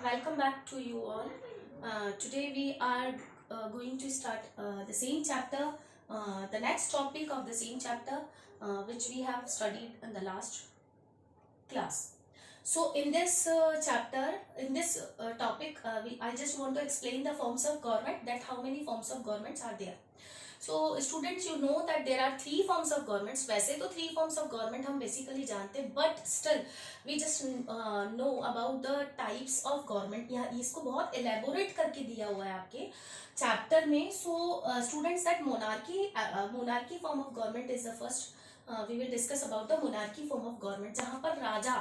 Welcome back to you all. Today we are going to start the same chapter, the next topic of the same chapter, which we have studied in the last class. So in this chapter, in this topic, I just want to explain the forms of government, that how many forms of governments are there. So students, you know that there are three forms of governments. वैसे तो three forms of government हम basically जानते हैं, but still we just know about the types of government. यहाँ इसको बहुत elaborate करके दिया हुआ है आपके chapter में. So students, that monarchy form of government is the first. We will discuss about the monarchy form of government, जहाँ पर राजा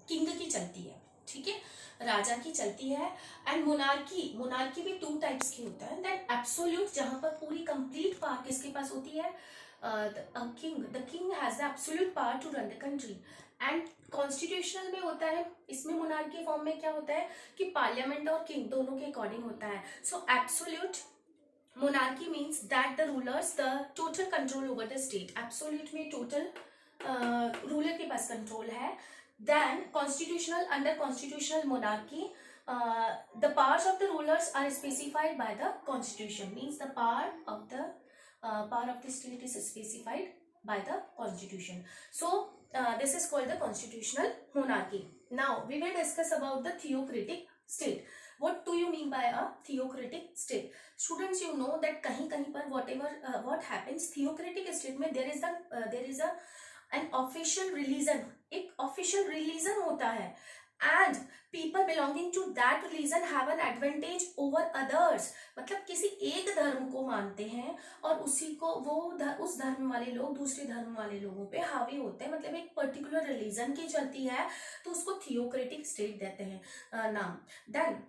किंग की चलती है, ठीक है, राजा की चलती है. एंड मोनार्की भी टू टाइप्स की होता है. देन एब्सोल्यूट, जहां पर पूरी कंप्लीट पावर किसके पास होती है, the king has the absolute power to run the country. And constitutional में होता है, इसमें मोनार्की फॉर्म में क्या होता है कि पार्लियामेंट और किंग दोनों के अकॉर्डिंग होता है. सो absolute monarchy means that the rulers the total control over the state. Absolute में टोटल रूलर के पास कंट्रोल है. Then constitutional, under constitutional monarchy, the powers of the rulers are specified by the constitution. Means the power of the state is specified by the constitution. So this is called the constitutional monarchy. Now we will discuss about the theocratic state. What do you mean by a theocratic state? Students, you know that कहीं कहीं पर what happens, theocratic state में there is a an official religion, एक official religion होता है, and people belonging to that religion have an advantage over others. मतलब किसी एक धर्म को मानते हैं और उसी को उस धर्म वाले लोग दूसरे धर्म वाले लोगों पे हावी होते हैं. मतलब एक पर्टिकुलर रिलीजन की चलती है तो उसको थियोक्रेटिक स्टेट देते हैं नाम. देन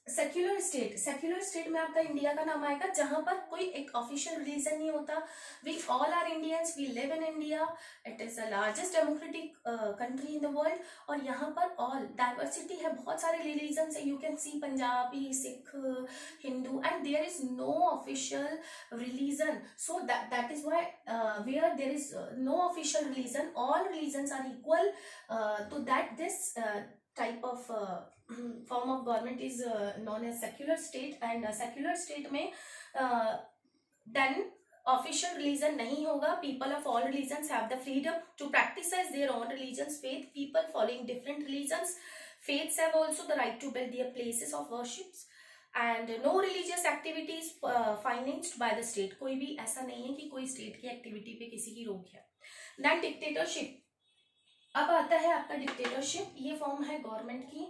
सेक्युलर स्टेट में आपका इंडिया का नाम आएगा, जहां पर कोई एक ऑफिशियल रिलीजन नहीं होता. We all are Indians, we live in India. It is the largest democratic country in the world. और यहाँ पर ऑल डाइवर्सिटी है, बहुत सारे रिलीजन है. You can see Punjabi, Sikh, Hindu, and there is no official religion. So that is why where there is no official religion, all religions are equal. तो that this type of form of government is known as secular state. And secular state में then official religion नहीं होगा. People of all religions have the freedom to practice their own religions. Faith, people following different religions, faiths have also the right to build their places of worships. And no religious activities financed by the state. कोई भी ऐसा नहीं है कि कोई state की activity पे किसी की रोक है. Then dictatorship. अब आता है आपका डिक्टेटरशिप. ये फॉर्म है गवर्नमेंट की,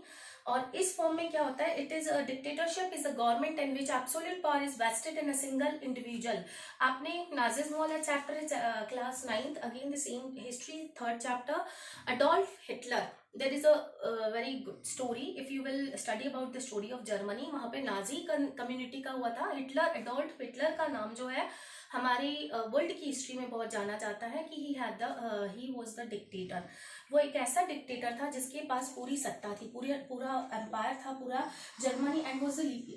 और इस फॉर्म में क्या होता है, it is dictatorship is a government in which absolute power is vested in a single individual. आपने नाजिज्म वाला chapter class 9th, again the same history, 3rd chapter, Adolf Hitler. There is a very good story if you will study about the story of Germany. वहां पे Nazi community का हुआ था. Adolf Hitler का नाम जो है हमारी वर्ल्ड की हिस्ट्री में बहुत जाना जाता है कि ही वाज द डिक्टेटर. वो एक ऐसा डिक्टेटर था जिसके पास पूरी सत्ता थी, पूरा एम्पायर था, पूरा जर्मनी, एंड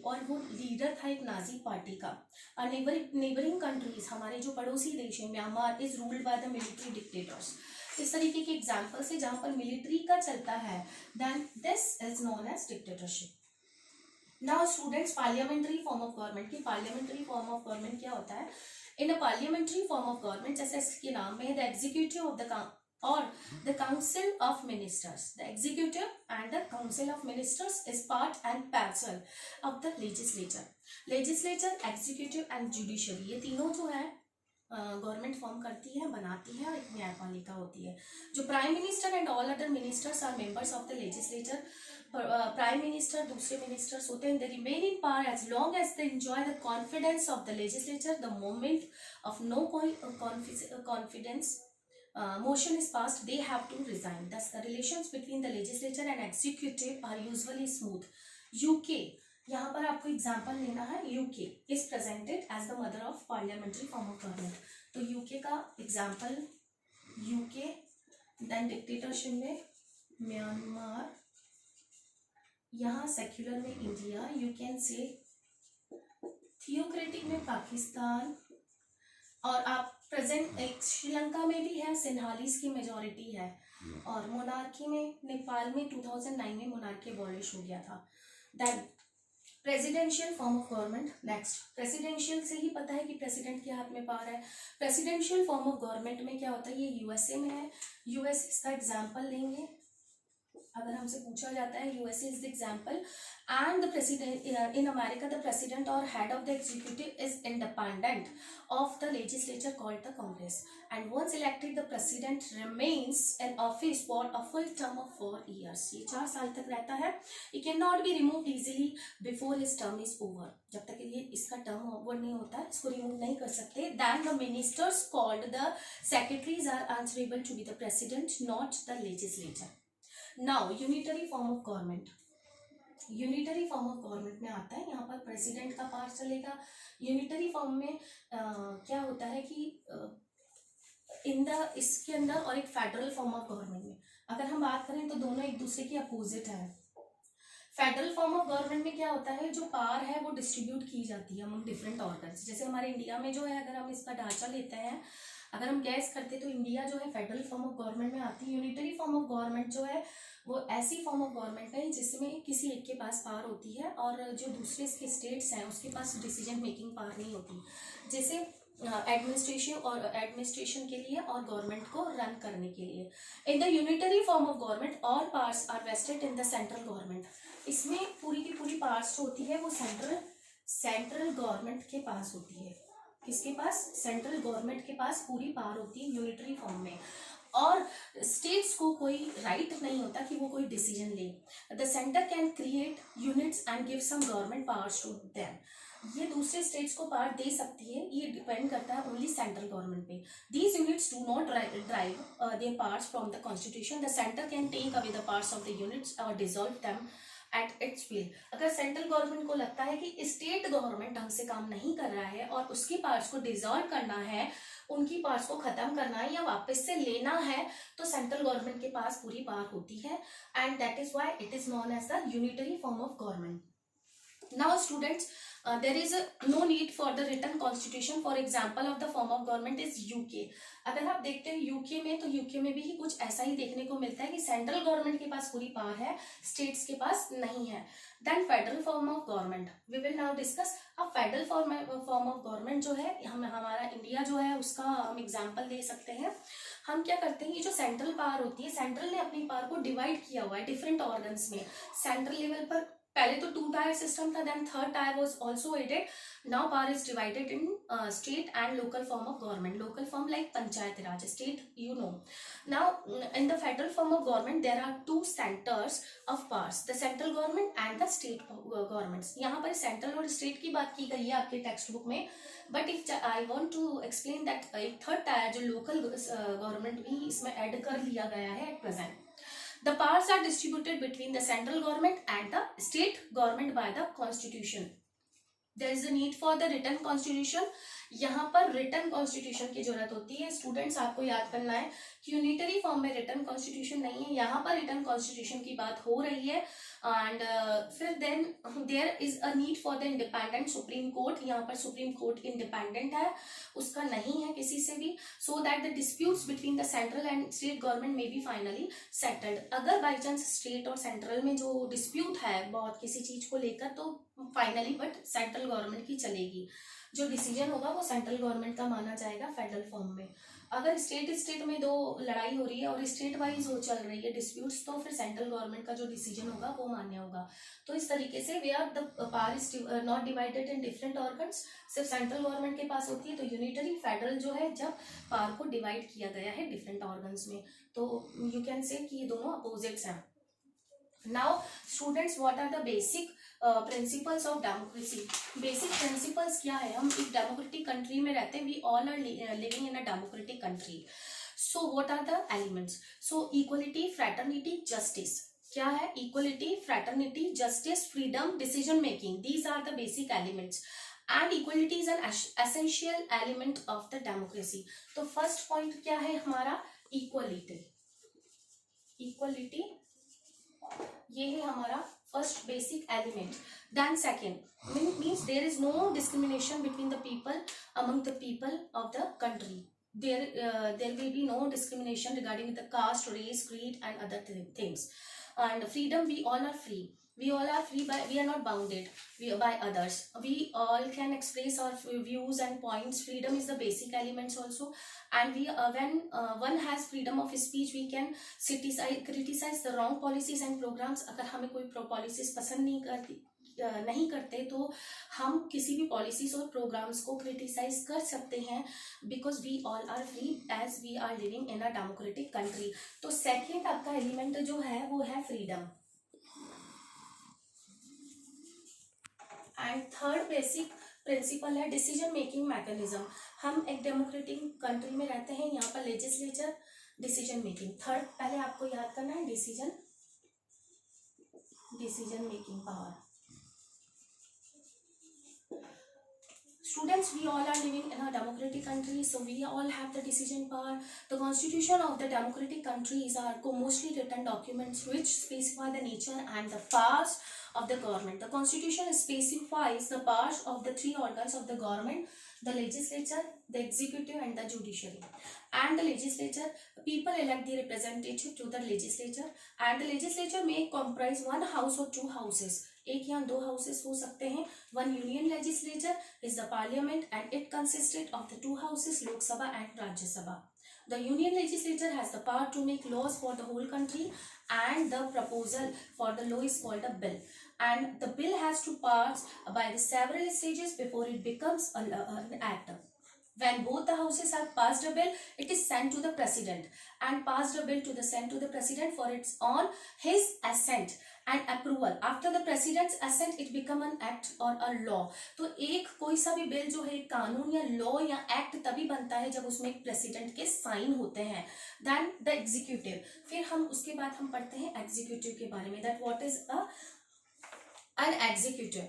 और वो लीडर था एक नाजी पार्टी का. और नेबरिंग कंट्रीज, हमारे जो पड़ोसी देश है, Myanmar, is ruled by the military dictators. इस तरीके के एग्जाम्पल्स है जहां पर मिलिट्री का चलता है. Then this is known as dictatorship. Now students, parliamentary form of government की पार्लियामेंट्री फॉर्म ऑफ गवर्नमेंट क्या होता है. In a parliamentary form of government, जैसे इसके नाम में, the executive of the council of ministers, the executive and the council of ministers is part and parcel of the legislature, executive and judiciary. ये तीनों जो है गवर्नमेंट फॉर्म करती है, बनाती है, और एक न्यायपालिका होती है. जो prime minister and all other ministers are members of the legislature. Prime minister दूसरे मिनिस्टर्स होते हैं. They remain in power as long as they enjoy the confidence of the legislature. The moment of no confidence motion is passed, they have to resign. Thus the relations between the legislature and executive are usually smooth. UK, यहाँ पर आपको example लेना है. UK is presented as the mother of parliamentary form of government. तो UK का example UK. Then dictatorship में Myanmar, यहाँ secular में India, you can say theocratic में पाकिस्तान, और आप प्रेजेंट एक श्रीलंका में भी है, सिन्हालीस की मेजोरिटी है. और मोनार्की में नेपाल में 2009 में मोनार्की अबॉलिश हो गया था। Then presidential form of government. Next, presidential से ही पता है कि प्रेसिडेंट के हाथ में पावर है। प्रेसिडेंशियल फॉर्म ऑफ गवर्नमेंट में क्या होता है, ये यूएसए में है। यूएसए इसका एग्जाम्पल लेंगे, अगर हमसे पूछा जाता है USA is the example. And the president in America the president और head of the executive is independent of the legislature called the Congress and once elected the president remains in office for a full term of 4 years। ये 4 साल तक रहता है। He can not be removed easily before his term is over. जब तक ये इसका term over नहीं होता है इसको रिमूव नहीं कर सकते। Then the ministers called the secretaries are answerable to be the president not the legislature. Now unitary form of government. Unitary form of government में आता है, यहाँ पर प्रेसिडेंट का पावर चलेगा। यूनिटरी फॉर्म में क्या होता है कि इसके अंदर और एक फेडरल फॉर्म ऑफ गवर्नमेंट में अगर हम बात करें तो दोनों एक दूसरे की अपोजिट है। फेडरल फॉर्म ऑफ गवर्नमेंट में क्या होता है, जो पावर है वो डिस्ट्रीब्यूट की जाती है अमंग डिफरेंट ऑर्गन्स। जैसे हमारे इंडिया में जो है, अगर हम इसका ढांचा लेते हैं, अगर हम गैस करते तो इंडिया जो है फेडरल फॉर्म ऑफ गवर्नमेंट में आती है। यूनिटरी फॉर्म ऑफ गवर्नमेंट जो है वो ऐसी फॉर्म ऑफ गवर्नमेंट है जिसमें किसी एक के पास पावर होती है और जो दूसरे इसके स्टेट्स हैं उसके पास डिसीजन मेकिंग पावर नहीं होती। जैसे एडमिनिस्ट्रेशन के लिए और गवर्नमेंट को रन करने के लिए। In the unitary form of government all powers are vested in the central government. इसमें पूरी की पूरी पावर्स जो होती है वो सेंट्रल गवर्नमेंट के पास होती है। किसके पास? सेंट्रल गवर्नमेंट के पास पूरी पावर होती है यूनिटरी फॉर्म में। और स्टेट्स को कोई राइट नहीं होता कि वो कोई डिसीजन ले। The centre can create units and give some government powers to them. ये दूसरे स्टेट्स को पावर दे सकती है, ये डिपेंड करता है ओनली सेंट्रल गवर्नमेंट पे। These units do not drive their powers from the constitution. The centre can take away the powers of the units और dissolve them at its will. अगर central government को लगता है कि state government ढंग से काम नहीं कर रहा है और उसकी पावर्स को डिसॉल्व करना है, उनकी पावर्स को खत्म करना है या वापस से लेना है, तो सेंट्रल गवर्नमेंट के पास पूरी पावर होती है and that is why it is known as the unitary form of government. Now students, there is no need for the written constitution. For example of the form of government is UK। अगर आप देखते हैं UK में, तो UK में भी कुछ ऐसा ही देखने को मिलता है कि सेंट्रल गवर्नमेंट के पास पूरी पावर है, स्टेट्स के पास नहीं है। Then federal form of government we will now discuss. अब फेडरल फॉर्म ऑफ गवर्नमेंट जो है, हमारा इंडिया जो है उसका हम एग्जाम्पल ले सकते हैं। हम क्या करते हैं, ये जो सेंट्रल पावर होती है, सेंट्रल ने अपनी पावर को डिवाइड किया हुआ है डिफरेंट ऑर्गन्स में। सेंट्रल लेवल पर पहले तो 2 टायर सिस्टम था, then 3rd tier was also added. Now power is divided in state and local form of government. Local form like panchayat raj, state you know. Now in the federal form of government there are 2 centres of powers, the central government and the state governments. यहाँ पर central और state की बात की गई है आपके text book में, but if I want to explain that एक 3rd टायर जो लोकल गवर्नमेंट भी इसमें ऐड कर लिया गया है at present. The powers are distributed between the central government and the state government by the constitution. There is a need for the written constitution. यहाँ पर रिटन कॉन्स्टिट्यूशन की जरूरत होती है। स्टूडेंट्स आपको याद करना है कि यूनिटरी फॉर्म में रिटन कॉन्स्टिट्यूशन नहीं है, यहाँ पर रिटन कॉन्स्टिट्यूशन की बात हो रही है। एंड फिर then there is a need for the independent supreme court. यहाँ पर सुप्रीम कोर्ट इंडिपेंडेंट है, उसका नहीं है किसी से भी, so that the disputes between the central and state government में बी फाइनली सेटल्ड। अगर बाई चांस स्टेट और सेंट्रल में जो डिस्प्यूट है बहुत किसी चीज को लेकर, तो फाइनली बट सेंट्रल गवर्नमेंट की चलेगी, जो डिसीजन होगा वो सेंट्रल गवर्नमेंट का माना जाएगा फेडरल फॉर्म में। अगर स्टेट में 2 लड़ाई हो रही है और स्टेट वाइज वो चल रही है डिस्प्यूट्स, तो फिर सेंट्रल गवर्नमेंट का जो डिसीजन होगा वो मान्य होगा। तो इस तरीके से where the power is not divided in different organs, सिर्फ सेंट्रल गवर्नमेंट के पास होती है। तो यूनिटरी, फेडरल जो है जब पावर को डिवाइड किया गया है डिफरेंट ऑर्गन्स में, तो यू कैन से कि ये दोनों अपोजिट्स हैं। Now students, what are the basic principles of democracy. Basic principles क्या है? हम एक डेमोक्रेटिक कंट्री में रहते हैं, we all are living in a democratic country. So what are the elements? So equality, fraternity, justice. क्या है? Equality, fraternity, justice, freedom, decision making, these are the basic elements and equality is an essential element of the democracy. तो first point क्या है हमारा? Equality. Equality ये है हमारा first basic element. Then second means there is no discrimination between the people among the people of the country. there will be no discrimination regarding the caste, race, creed, and other things. And freedom, we all are free. We all are free by, we are not bounded by others. We all can express our views and points. Freedom is the basic elements also. And we when one has freedom of speech, we can criticize the wrong policies and programs. अगर हमें कोई policies पसंद नहीं करते तो हम किसी भी पॉलिसीज और प्रोग्राम्स को क्रिटिसाइज कर सकते हैं, because we all are free as we are living in a democratic country. तो सेकेंड आपका एलिमेंट जो है वो है freedom. And third basic principle है डिसीजन मेकिंग मैकेनिज्म. हम एक डेमोक्रेटिक कंट्री में रहते हैं, यहाँ पर लेजिस्लेचर, डिसीजन मेकिंग. थर्ड पहले आपको याद करना है decision making power. Students, we all are living in a democratic country, so we all have the decision power. The constitution of the democratic countries are mostly written documents which specify the nature and the powers of the government. The constitution specifies the powers of the three organs of the government: the legislature, the executive, and the judiciary. And the legislature, people elect the representative to the legislature, and the legislature may comprise one house or two houses. एक या दो houses हो सकते हैं. One union legislature is the parliament and it consisted of the two houses, Lok Sabha and Rajya Sabha. The union legislature has the power to make laws for the whole country, and the proposal for the law is called a bill. And the bill has to pass by the several stages before it becomes an act. When both the houses have passed a bill, it is sent to the president, and passed a bill to sent to the president for its on his assent and approval. After the president's assent, it become an act or a law. तो एक कोई सा भी bill जो है कानून या law या एक्ट तभी बनता है जब उसमें एक प्रेसिडेंट के साइन होते हैं. Then the executive. फिर हम उसके बाद हम पढ़ते हैं एग्जीक्यूटिव के बारे में. That what is an executive.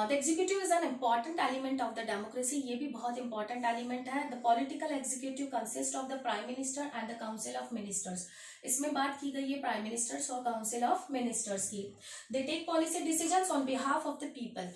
The executive is an important element of the democracy. ये भी बहुत important element है. The political executive consists of the prime minister and the council of ministers. इसमें बात की गई है प्राइम मिनिस्टर्स और काउंसिल ऑफ मिनिस्टर्स की. They take policy decisions on behalf of the people.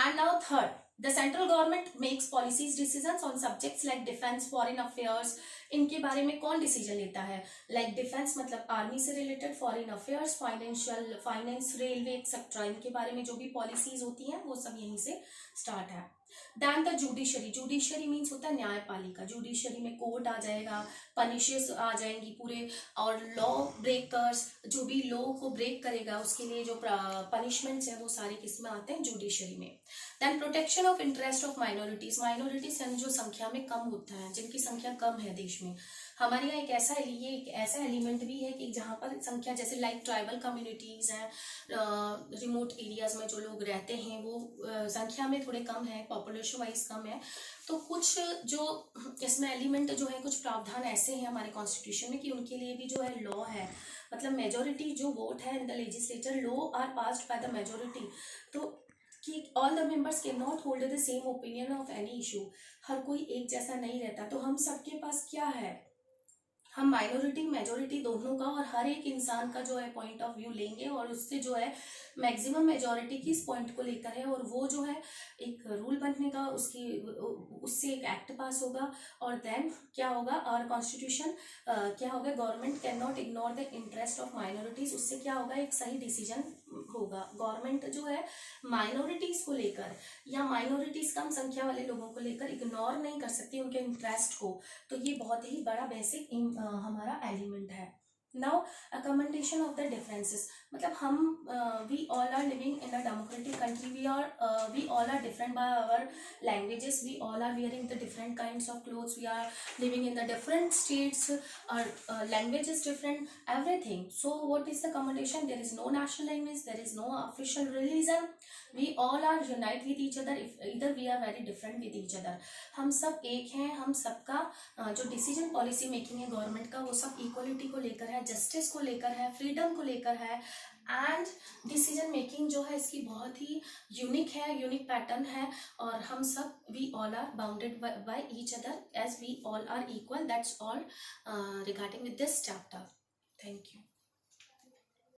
And now third, the central government makes policies decisions on subjects like defense, foreign affairs. इनके बारे में कौन डिसीजन लेता है? लाइक डिफेंस मतलब army से related, foreign affairs, finance, railway etcetera. इनके बारे में जो भी पॉलिसीज होती हैं वो सब यहीं से स्टार्ट है. Then the judiciary. Judiciary means होता है न्यायपालिका. जुडिशरी में कोर्ट आ जाएगा, पनिशेस आ जाएंगी पूरे, और लॉ ब्रेकर्स, जो भी लॉ को ब्रेक करेगा उसके लिए जो पनिशमेंट्स है वो सारे किसमें आते हैं? जुडिशरी में. Then protection of interest of minorities. Minorities यानी जो संख्या में कम होता है, जिनकी संख्या कम है देश में. हमारे यहाँ एक ऐसा एलिमेंट भी है कि जहाँ पर संख्या जैसे लाइक ट्राइबल कम्युनिटीज हैं, रिमोट एरियाज में जो लोग रहते हैं वो संख्या में थोड़े कम है, पॉपुलेशन वाइज कम है. तो कुछ जो इसमें एलिमेंट जो है, कुछ प्रावधान ऐसे हैं हमारे कॉन्स्टिट्यूशन में कि उनके लिए भी जो है लॉ है. मतलब मेजोरिटी जो वोट है in the legislature, law are passed by the majority. तो कि all the members can not hold the same opinion of any issue. हर कोई एक जैसा नहीं रहता. तो हम सबके पास क्या है, हम माइनॉरिटी मेजोरिटी दोनों का और हर एक इंसान का जो है पॉइंट ऑफ व्यू लेंगे और उससे जो है मैक्सिमम मेजोरिटी किस पॉइंट को लेकर है, और वो जो है एक रूल बनने का, उससे एक एक्ट पास होगा. और देन क्या होगा, और कॉन्स्टिट्यूशन क्या होगा, government can not ignore the interest of minorities. उससे क्या होगा, एक सही डिसीजन होगा. गवर्नमेंट जो है माइनॉरिटीज को लेकर या माइनॉरिटीज कम संख्या वाले लोगों को लेकर इग्नोर नहीं कर सकती उनके इंटरेस्ट को. तो ये बहुत ही बड़ा बेसिक हमारा एलिमेंट है. Now accommodation of the differences. मतलब हम we all are living in a democratic country. We all are different by our languages. We all are wearing the different kinds of clothes. We are living in the different states. our language is different, everything. So what is the accommodation? There is no national language, there is no official religion. We all are unite with each other. If either we are very different with each other. हम सब एक हैं. हम सबका जो decision policy making है government का, वो सब इक्वलिटी को लेकर है, जस्टिस को लेकर है, फ्रीडम को लेकर है. एंड डिसीजन मेकिंग जो है इसकी बहुत ही यूनिक है, यूनिक पैटर्न है. और हम सब we all are bounded by each other as we all are equal. That's all regarding with this chapter. Thank you.